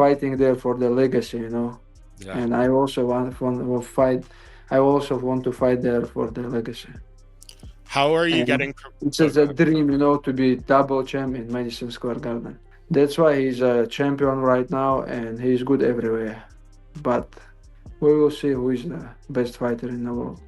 fighting there for the legacy, you know. Yeah. And I also want to fight. I also want to fight there for the legacy. How are you And getting? it's Oh, just a dream, you know, to be double champ in Madison Square Garden. That's why he's a champion right now, and he's good everywhere. But we will see who is the best fighter in the world.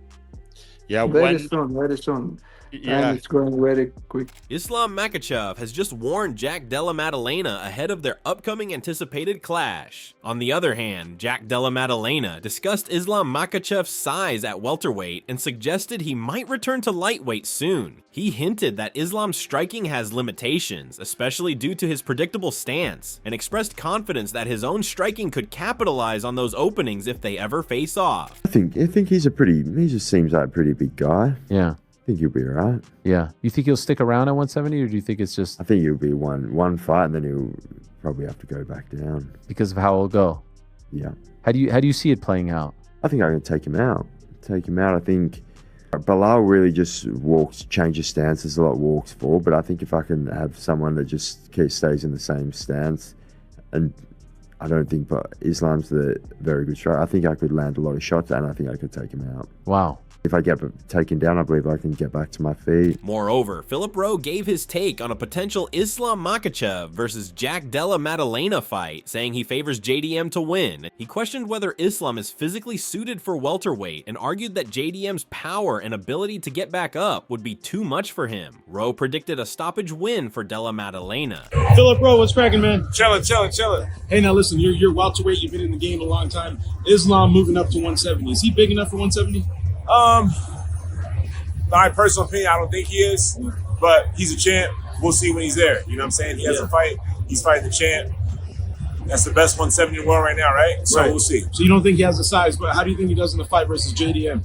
yeah. Very When soon, very soon. Time yeah. is going very quick. Islam Makhachev has just warned Jack Della Maddalena ahead of their upcoming anticipated clash. On the other hand, Jack Della Maddalena discussed Islam Makhachev's size at welterweight and suggested he might return to lightweight soon. He hinted that Islam's striking has limitations, especially due to his predictable stance, and expressed confidence that his own striking could capitalize on those openings if they ever face off. I think he just seems like a pretty big guy. Yeah. I think he'll be all right. Yeah. You think he'll stick around at 170, or do you think it's just I think he'll be one fight and then he'll probably have to go back down. because of how it'll go? Yeah. How do you see it playing out? I think I can take him out. I think Bilal really just changes stances a lot, walks forward. But I think if I can have someone that just stays in the same stance, and I don't think but Islam's the very good striker. I think I could land a lot of shots and I think I could take him out. Wow. If I get taken down, I believe I can get back to my feet. Moreover, Philip Rowe gave his take on a potential Islam Makhachev versus Jack Della Maddalena fight, saying he favors JDM to win. He questioned whether Islam is physically suited for welterweight and argued that JDM's power and ability to get back up would be too much for him. Rowe predicted a stoppage win for Della Maddalena. Philip Rowe, what's cracking, man? Chilling. Hey, now listen, you're welterweight. You've been in the game a long time. Islam moving up to 170. Is he big enough for 170? My personal opinion, I don't think he is, but he's a champ. We'll see when he's there. You know what I'm saying? He has a fight. He's fighting the champ. That's the best 170 in the world right now, right? So we'll see. So you don't think he has the size, but how do you think he does in the fight versus JDM?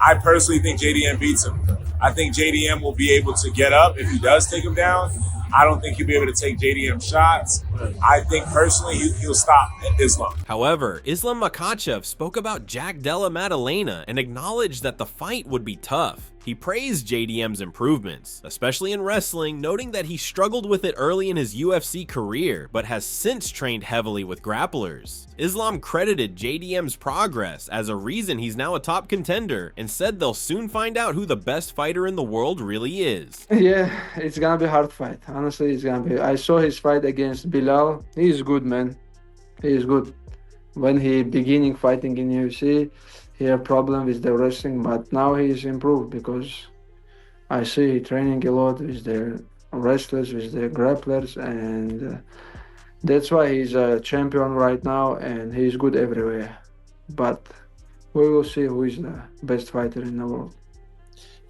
I personally think JDM beats him. I think JDM will be able to get up if he does take him down. I don't think he'll be able to take JDM shots. I think personally he'll stop Islam. However, Islam Makhachev spoke about Jack Della Maddalena and acknowledged that the fight would be tough. He praised JDM's improvements, especially in wrestling, noting that he struggled with it early in his UFC career, but has since trained heavily with grapplers. Islam credited JDM's progress as a reason he's now a top contender and said they'll soon find out who the best fighter in the world really is. Yeah, it's gonna be a hard fight. Honestly, it's gonna be. I saw his fight against Bilal. He's good, man. He is good. When he beginning fighting in UFC, he had problem with the wrestling, but now he's improved because I see he training a lot with the wrestlers, with the grapplers, and that's why he's a champion right now, and he's good everywhere. But we will see who is the best fighter in the world.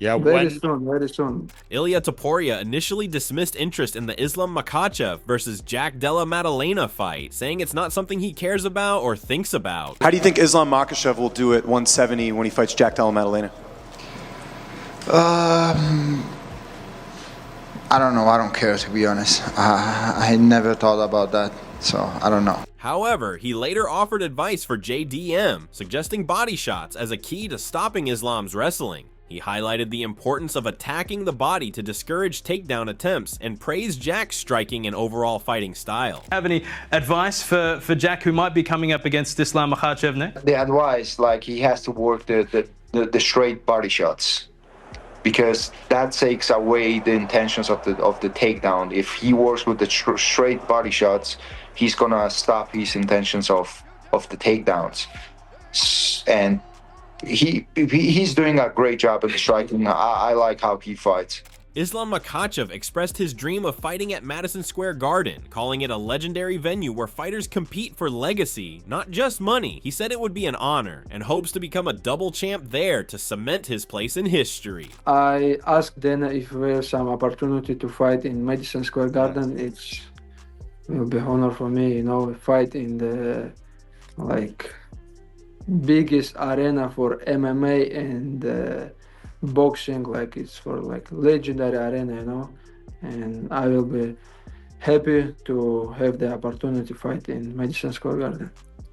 Yeah, Very soon. Ilia Topuria initially dismissed interest in the Islam Makhachev versus Jack Della Maddalena fight, saying it's not something he cares about or thinks about. How do you think Islam Makhachev will do at 170 when he fights Jack Della Maddalena? I don't know. I don't care, to be honest. I never thought about that, so I don't know. However, he later offered advice for JDM, suggesting body shots as a key to stopping Islam's wrestling. He highlighted the importance of attacking the body to discourage takedown attempts and praised Jack's striking and overall fighting style. Have any advice for Jack, who might be coming up against Islam Makhachev next? The advice, like, he has to work the straight body shots, because that takes away the intentions of the takedown. If he works with the straight body shots, he's gonna stop his intentions of the takedowns. And he's doing a great job in the striking. I like how he fights. Islam Makhachev expressed his dream of fighting at Madison Square Garden, calling it a legendary venue where fighters compete for legacy, not just money. He said it would be an honor and hopes to become a double champ there to cement his place in history. I asked Dana if there's some opportunity to fight in Madison Square Garden. It will be honor for me, you know, fight in the biggest arena for MMA and boxing, like it's for legendary arena, you know, and I will be happy to have the opportunity to fight in Madison Square Garden.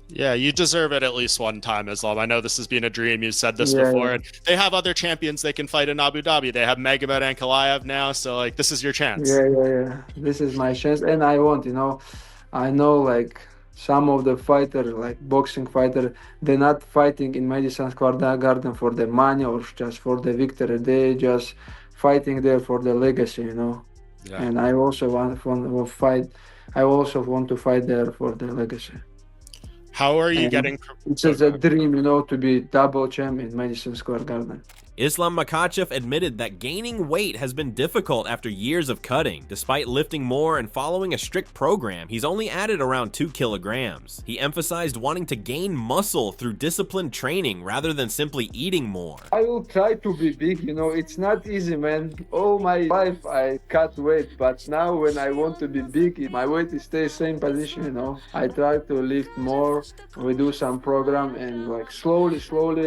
Yeah, you deserve it at least one time, Islam. I know this has been a dream. You've said this before. And they have other champions they can fight in Abu Dhabi. They have Magomed Ankalaev now, so this is your chance. Yeah. This is my chance, and I want, you know, I know like some of the fighter, like boxing fighter, they're not fighting in Madison Square Garden for the money or just for the victory. They just fighting there for the legacy, you know. Yeah. And I also want to fight. I also want to fight there for the legacy. How are you And getting? it's just a dream, you know, to be double champ in Madison Square Garden. Islam Makhachev admitted that gaining weight has been difficult after years of cutting. Despite lifting more and following a strict program, he's only added around 2 kilograms. He emphasized wanting to gain muscle through disciplined training rather than simply eating more. I will try to be big, you know, it's not easy, man. All my life I cut weight, but now when I want to be big, my weight stays same position, you know. I try to lift more, we do some program and like slowly,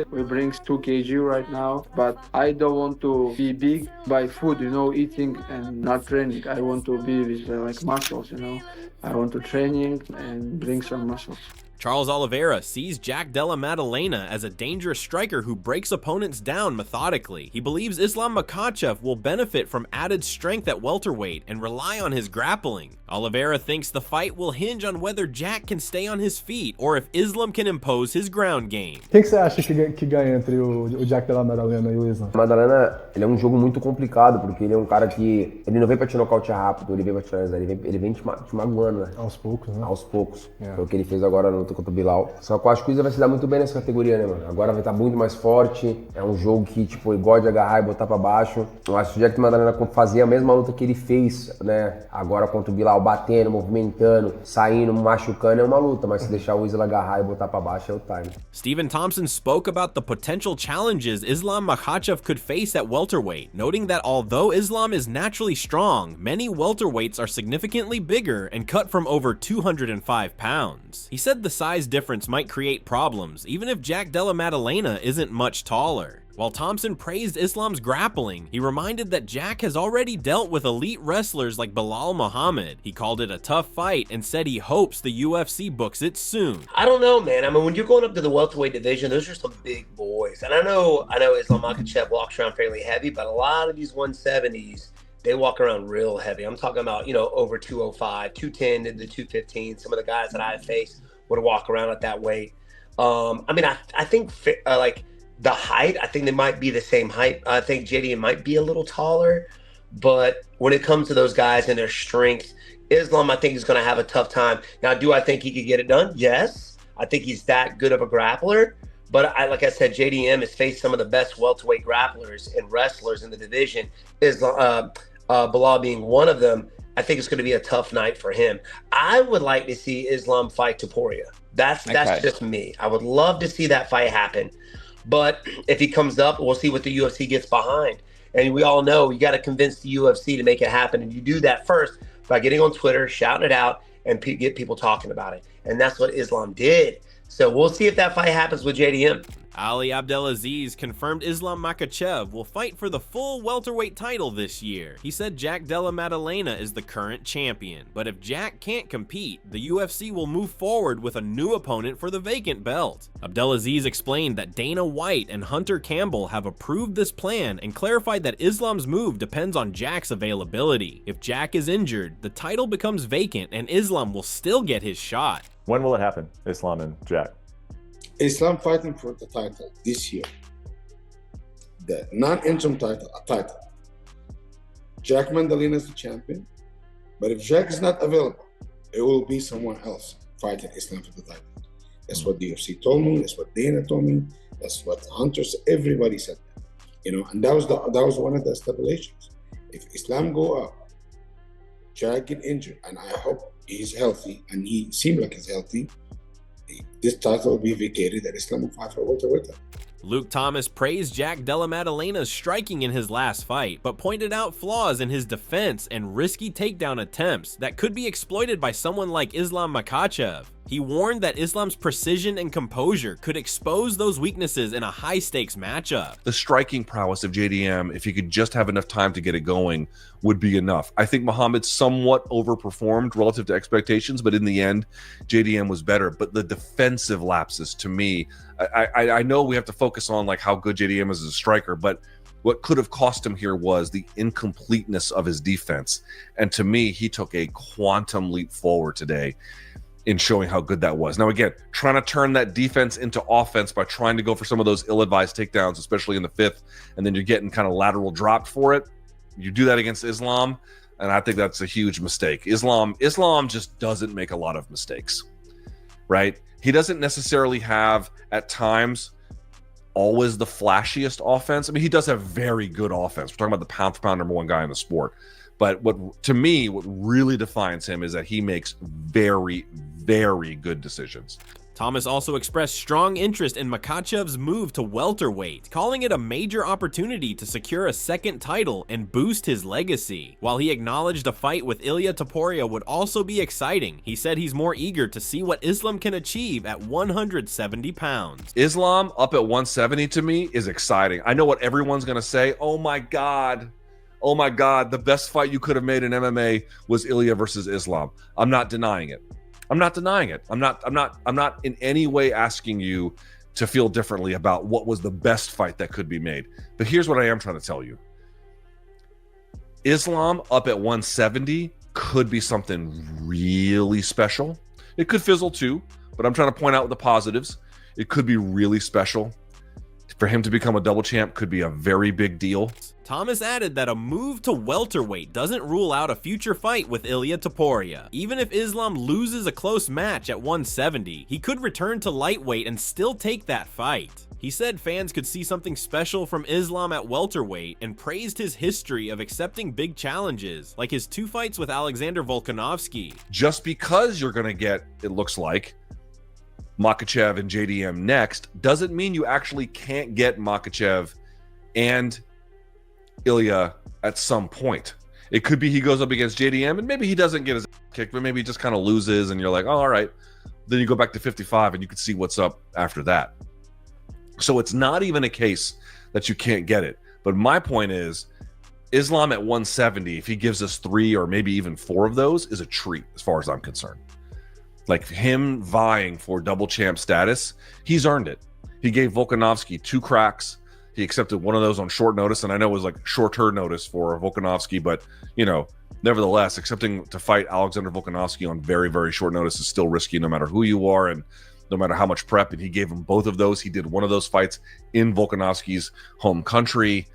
we bring 2 kg right now. But I don't want to be big by food, you know, eating and not training. I want to be with like muscles, you know. I want to training and bring some muscles. Charles Oliveira sees Jack Della Maddalena as a dangerous striker who breaks opponents down methodically. He believes Islam Makhachev will benefit from added strength at welterweight and rely on his grappling. Oliveira thinks the fight will hinge on whether Jack can stay on his feet or if Islam can impose his ground game. O que você acha que ganha entre o Jack Della Maddalena e o Islam? Maddalena, ele é jogo muito complicado, porque ele é cara que ele não vem pra te nocautear rápido, ele vem pra te finalizar, ele vem te magoando, né? Aos poucos, né? Aos poucos. Foi o que ele fez agora no contra o Bilal. Só que eu acho que o Islam vai se dar muito bem nessa categoria, né, mano? Agora vai estar muito mais forte, é um jogo que, tipo, ele gosta de agarrar e botar pra baixo. Eu acho que o Jack Maddalena fazia a mesma luta que ele fez, né, agora contra o Bilal, batendo, movimentando, saindo, machucando, é uma luta, mas se deixar o Islam agarrar e botar pra baixo é o time. Stephen Thompson spoke about the potential challenges Islam Makhachev could face at welterweight, noting that although Islam is naturally strong, many welterweights are significantly bigger and cut from over 205 pounds. He said the size difference might create problems, even if Jack Della Maddalena isn't much taller. While Thompson praised Islam's grappling, he reminded that Jack has already dealt with elite wrestlers like Bilal Muhammad. He called it a tough fight and said he hopes the UFC books it soon. I don't know, man. I mean, when you're going up to the welterweight division, those are some big boys. And I know Islam Makhachev walks around fairly heavy, but a lot of these 170s, they walk around real heavy. I'm talking about, you know, over 205, 210 to the 215. Some of the guys that I faced would walk around at that weight. I mean, I think like the height, I think they might be the same height. I think JDM might be a little taller, but when it comes to those guys and their strength, Islam, I think, is going to have a tough time. Now, do I think he could get it done? Yes. I think he's that good of a grappler. But like I said, JDM has faced some of the best welterweight grapplers and wrestlers in the division. Islam, Bilal being one of them. I think it's going to be a tough night for him. I would like to see Islam fight Topuria. That's just me. I would love to see that fight happen. But if he comes up, we'll see what the UFC gets behind. And we all know you got to convince the UFC to make it happen. And you do that first by getting on Twitter, shouting it out, and get people talking about it. And that's what Islam did. So we'll see if that fight happens with JDM. Ali Abdelaziz confirmed Islam Makhachev will fight for the full welterweight title this year. He said Jack Della Maddalena is the current champion, but if Jack can't compete, the UFC will move forward with a new opponent for the vacant belt. Abdelaziz explained that Dana White and Hunter Campbell have approved this plan and clarified that Islam's move depends on Jack's availability. If Jack is injured, the title becomes vacant and Islam will still get his shot. When will it happen, Islam and Jack? Islam fighting for the title this year. The non-interim title, a title. Jack Maddalena is the champion, but if Jack is not available, it will be someone else fighting Islam for the title. That's what the UFC told me. That's what Dana told me. That's what Hunter said. Everybody said that, you know. And that was one of the stipulations. If Islam go up, Jack get injured, and I hope he's healthy, and he seemed like he's healthy. This title will be vacated and Islam will fight for welterweight. Luke Thomas praised Jack Della Maddalena's striking in his last fight, but pointed out flaws in his defense and risky takedown attempts that could be exploited by someone like Islam Makhachev. He warned that Islam's precision and composure could expose those weaknesses in a high-stakes matchup. The striking prowess of JDM, if he could just have enough time to get it going, would be enough. I think Muhammad somewhat overperformed relative to expectations, but in the end, JDM was better. But the defensive lapses, to me, I know we have to focus on like how good JDM is as a striker, but What could have cost him here was the incompleteness of his defense. And to me, he took a quantum leap forward today in showing how good that was. Now, again, trying to turn that defense into offense by trying to go for some of those ill-advised takedowns, especially in the fifth, and then you're getting kind of lateral dropped for it. You do that against Islam, and I think that's a huge mistake. Islam just doesn't make a lot of mistakes, right? He doesn't necessarily have, at times, always the flashiest offense. I mean, he does have very good offense. We're talking about the pound-for-pound #1 guy in the sport. But what really defines him is that he makes very, very good decisions. Thomas also expressed strong interest in Makhachev's move to welterweight, calling it a major opportunity to secure a second title and boost his legacy. While he acknowledged a fight with Ilia Topuria would also be exciting, he said he's more eager to see what Islam can achieve at 170 pounds. Islam up at 170 to me is exciting. I know what everyone's going to say. Oh my God, the best fight you could have made in MMA was Ilia versus Islam. I'm not denying it. I'm not in any way asking you to feel differently about what was the best fight that could be made. But here's what I am trying to tell you. Islam up at 170 could be something really special. It could fizzle too, but I'm trying to point out the positives. It could be really special. For him to become a double champ could be a very big deal. Thomas added that a move to welterweight doesn't rule out a future fight with Ilia Topuria. Even if Islam loses a close match at 170, he could return to lightweight and still take that fight. He said fans could see something special from Islam at welterweight and praised his history of accepting big challenges, like his 2 fights with Alexander Volkanovski. Just because you're going to get, it looks like, Makhachev and JDM next, doesn't mean you actually can't get Makhachev and Ilia at some point. It could be he goes up against JDM and maybe he doesn't get his kick, but maybe he just kind of loses and you're like, oh, all right. Then you go back to 55 and you can see what's up after that. So it's not even a case that you can't get it. But my point is, Islam at 170, if he gives us 3 or maybe even 4 of those, is a treat as far as I'm concerned. Like him vying for double champ status, he's earned it. He gave Volkanovski 2 cracks. He accepted one of those on short notice, and I know it was like shorter notice for Volkanovski, but nevertheless, accepting to fight Alexander Volkanovski on very, very short notice is still risky no matter who you are and no matter how much prep. And he gave him both of those. He did one of those fights in Volkanovski's home country.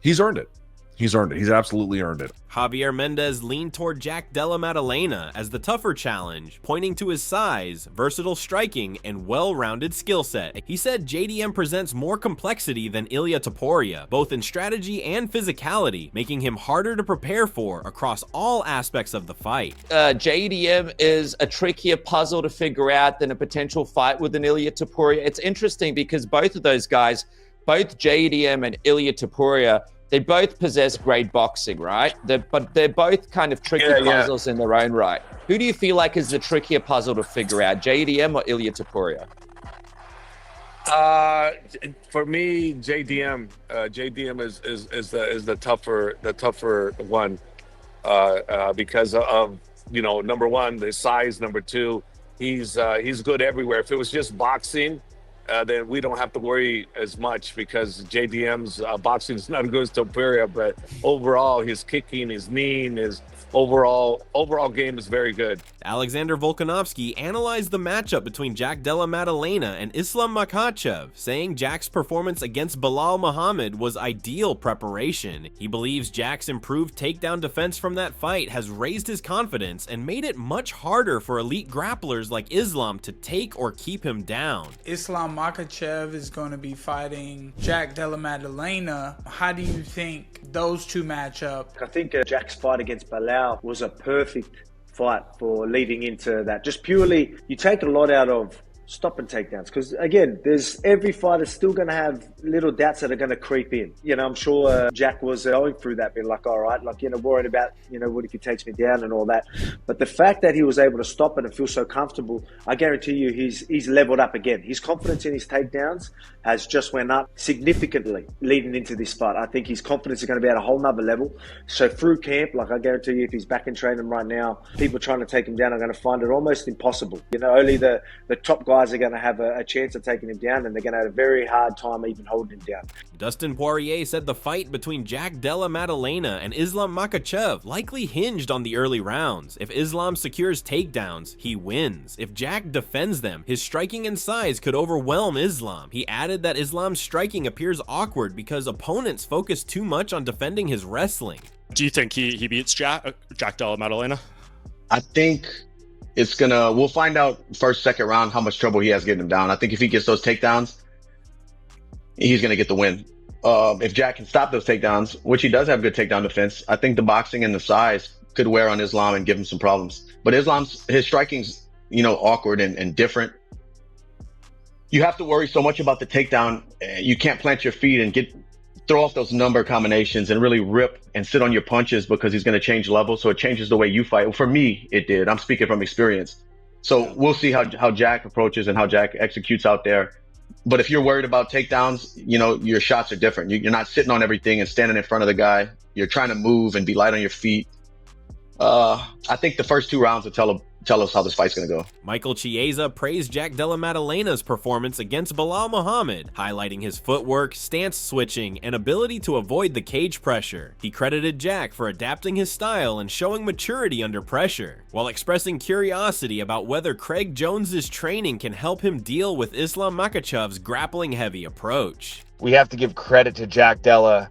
He's earned it. He's earned it. He's absolutely earned it. Javier Mendez leaned toward Jack Della Maddalena as the tougher challenge, pointing to his size, versatile striking, and well-rounded skill set. He said JDM presents more complexity than Ilia Topuria, both in strategy and physicality, making him harder to prepare for across all aspects of the fight. JDM is a trickier puzzle to figure out than a potential fight with an Ilia Topuria. It's interesting because both of those guys, both JDM and Ilia Topuria, they both possess great boxing, right? But they're both kind of tricky puzzles in their own right. Who do you feel like is the trickier puzzle to figure out, JDM or Ilia Topuria? For me, JDM. JDM is the tougher one because of number one, the size. Number two, he's good everywhere. If it was just boxing, then we don't have to worry as much because JDM's boxing is not as good as Topuria, but overall his kicking, his kneeing, his overall game is very good. Alexander Volkanovski analyzed the matchup between Jack Della Maddalena and Islam Makhachev, saying Jack's performance against Belal Muhammad was ideal preparation. He believes Jack's improved takedown defense from that fight has raised his confidence and made it much harder for elite grapplers like Islam to take or keep him down. Islam Makhachev is going to be fighting Jack Della Maddalena. How do you think those two match up? I think Jack's fight against Belal was a perfect fight for leading into that. Just purely, you take a lot out of stop and takedowns because again, every fighter's still going to have little doubts that are going to creep in. I'm sure Jack was going through that, being like, all right, worried about what if he takes me down and all that. But the fact that he was able to stop it and feel so comfortable, I guarantee you he's leveled up again. His confidence in his takedowns has just went up significantly leading into this fight. I think his confidence is going to be at a whole nother level. So through camp, I guarantee you if he's back in training right now, people trying to take him down are going to find it almost impossible. Only the top guys guys are going to have a chance of taking him down, and they're going to have a very hard time even holding him down. Dustin Poirier said the fight between Jack Della Maddalena and Islam Makhachev likely hinged on the early rounds. If Islam secures takedowns, he wins. If Jack defends them, his striking and size could overwhelm Islam. He added that Islam's striking appears awkward because opponents focus too much on defending his wrestling. Do you think he beats Jack Della Maddalena? I think we'll find out first, second round how much trouble he has getting him down. I think if he gets those takedowns, he's going to get the win. If Jack can stop those takedowns, which he does have good takedown defense, I think the boxing and the size could wear on Islam and give him some problems. But his striking's, awkward and different. You have to worry so much about the takedown. You can't plant your feet and throw off those number combinations and really rip and sit on your punches because he's going to change levels. So it changes the way you fight. Well, for me, it did. I'm speaking from experience. So we'll see how Jack approaches and how Jack executes out there. But if you're worried about takedowns, your shots are different. You're not sitting on everything and standing in front of the guy. You're trying to move and be light on your feet. I think the first 2 rounds will tell us how this fight's going to go. Michael Chiesa praised Jack Della Maddalena's performance against Bilal Muhammad, highlighting his footwork, stance switching, and ability to avoid the cage pressure. He credited Jack for adapting his style and showing maturity under pressure, while expressing curiosity about whether Craig Jones's training can help him deal with Islam Makhachev's grappling-heavy approach. We have to give credit to Jack Della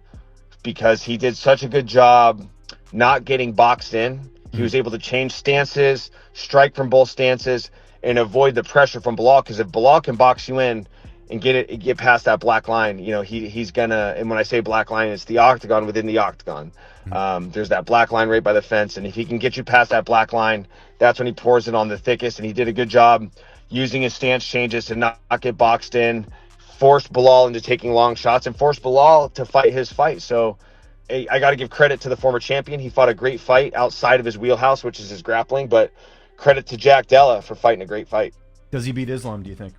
because he did such a good job not getting boxed in. He was able to change stances, strike from both stances, and avoid the pressure from Bilal. Because if Bilal can box you in and get past that black line, he's gonna. And when I say black line, it's the octagon within the octagon. There's that black line right by the fence, and if he can get you past that black line, that's when he pours it on the thickest. And he did a good job using his stance changes to not get boxed in, forced Bilal into taking long shots, and forced Bilal to fight his fight. So I got to give credit to the former champion. He fought a great fight outside of his wheelhouse, which is his grappling, but credit to Jack Della for fighting a great fight. Does he beat Islam, do you think?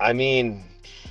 I mean,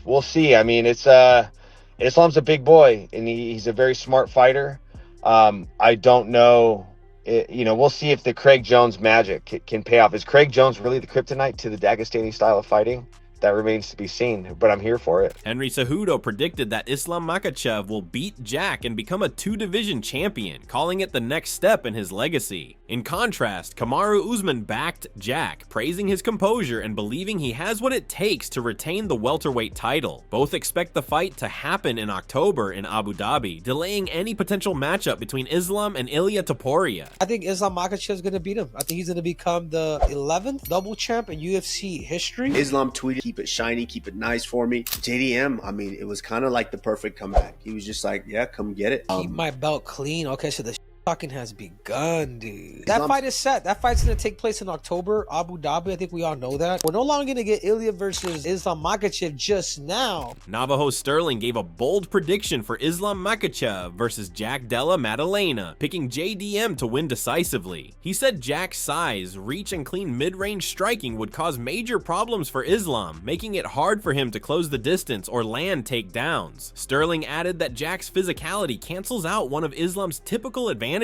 we'll see. I mean, Islam's a big boy, and he's a very smart fighter. I don't know. We'll see if the Craig Jones magic can pay off. Is Craig Jones really the kryptonite to the Dagestani style of fighting? That remains to be seen, but I'm here for it. Henry Cejudo predicted that Islam Makhachev will beat Jack and become a 2-division champion, calling it the next step in his legacy. In contrast, Kamaru Usman backed Jack, praising his composure and believing he has what it takes to retain the welterweight title. Both expect the fight to happen in October in Abu Dhabi, delaying any potential matchup between Islam and Ilia Topuria. I think Islam Makhachev is going to beat him. I think he's going to become the 11th double champ in UFC history. Islam tweeted, "Keep it shiny, keep it nice for me." JDM, I mean, it was kind of like the perfect comeback. He was just like, yeah, come get it. Keep my belt clean. Okay, so the fucking has begun, dude. That fight is set. That fight's going to take place in October, Abu Dhabi. I think we all know that. We're no longer going to get Ilia versus Islam Makhachev just now. Navajo Sterling gave a bold prediction for Islam Makhachev versus Jack Della Maddalena, picking JDM to win decisively. He said Jack's size, reach, and clean mid-range striking would cause major problems for Islam, making it hard for him to close the distance or land takedowns. Sterling added that Jack's physicality cancels out one of Islam's typical advantages,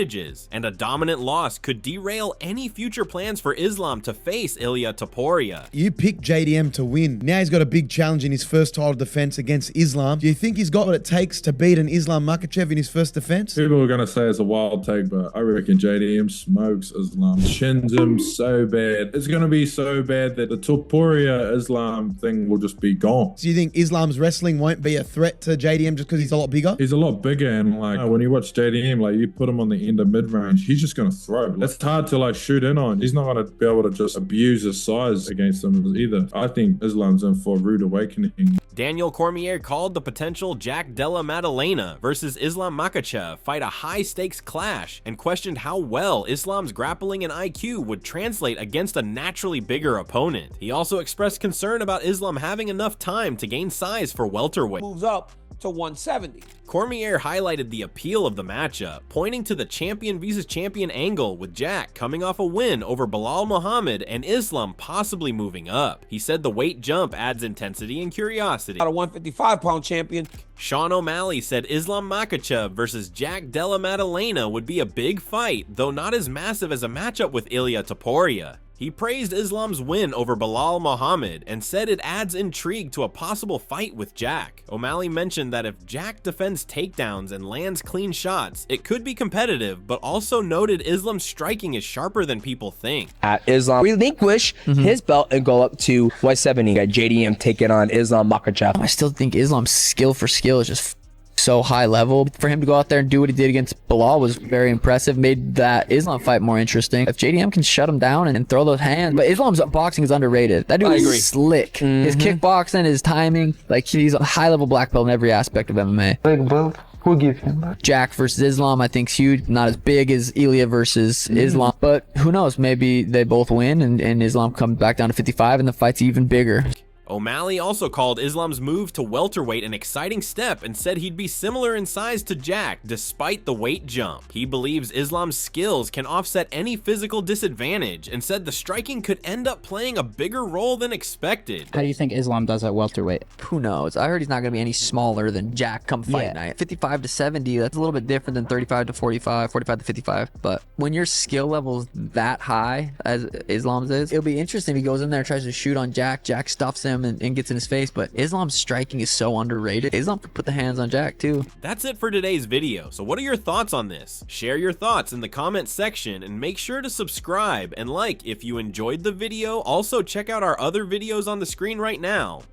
and a dominant loss could derail any future plans for Islam to face Ilia Topuria. You picked JDM to win. Now he's got a big challenge in his first title defense against Islam. Do you think he's got what it takes to beat an Islam Makhachev in his first defense? People are going to say it's a wild take, but I reckon JDM smokes Islam. Shins him so bad. It's going to be so bad that the Topuria Islam thing will just be gone. So you think Islam's wrestling won't be a threat to JDM just because he's a lot bigger? He's a lot bigger, and when you watch JDM, you put him on the end of mid-range, he's just going to throw. That's hard to shoot in on. He's not going to be able to just abuse his size against him either. I think Islam's in for a rude awakening. Daniel Cormier called the potential Jack Della Maddalena versus Islam Makhachev fight a high-stakes clash and questioned how well Islam's grappling and IQ would translate against a naturally bigger opponent. He also expressed concern about Islam having enough time to gain size for welterweight. Moves up to 170. Cormier highlighted the appeal of the matchup, pointing to the champion vs champion angle, with Jack coming off a win over Bilal Muhammad and Islam possibly moving up. He said the weight jump adds intensity and curiosity. Got a 155-pound champion. Sean O'Malley said Islam Makhachev versus Jack Della Maddalena would be a big fight, though not as massive as a matchup with Ilia Topuria. He praised Islam's win over Bilal Muhammad and said it adds intrigue to a possible fight with Jack. O'Malley mentioned that if Jack defends takedowns and lands clean shots, it could be competitive, but also noted Islam's striking is sharper than people think. At Islam relinquish his belt and go up to 170. Got JDM taking on Islam Makhachev. I still think Islam's skill for skill is just so high level. For him to go out there and do what he did against Bilal was very impressive, made that Islam fight more interesting. If JDM can shut him down and throw those hands, but Islam's boxing is underrated. That dude is slick. His kickboxing, his timing, like he's a high level black belt in every aspect of MMA. Big belt. Who give him that? Jack versus Islam, I think, is huge. Not as big as Ilya versus Islam, but who knows? Maybe they both win and Islam comes back down to 55 and the fight's even bigger. O'Malley also called Islam's move to welterweight an exciting step and said he'd be similar in size to Jack despite the weight jump. He believes Islam's skills can offset any physical disadvantage and said the striking could end up playing a bigger role than expected. How do you think Islam does at welterweight? Who knows? I heard he's not going to be any smaller than Jack come fight night. 55 to 70, that's a little bit different than 35 to 45, 45 to 55. But when your skill level's that high as Islam's is, it'll be interesting if he goes in there and tries to shoot on Jack. Jack stuffs him and gets in his face, but Islam's striking is so underrated. Islam could put the hands on Jack too. That's it for today's video. So what are your thoughts on this? Share your thoughts in the comments section and make sure to subscribe and like if you enjoyed the video. Also check out our other videos on the screen right now.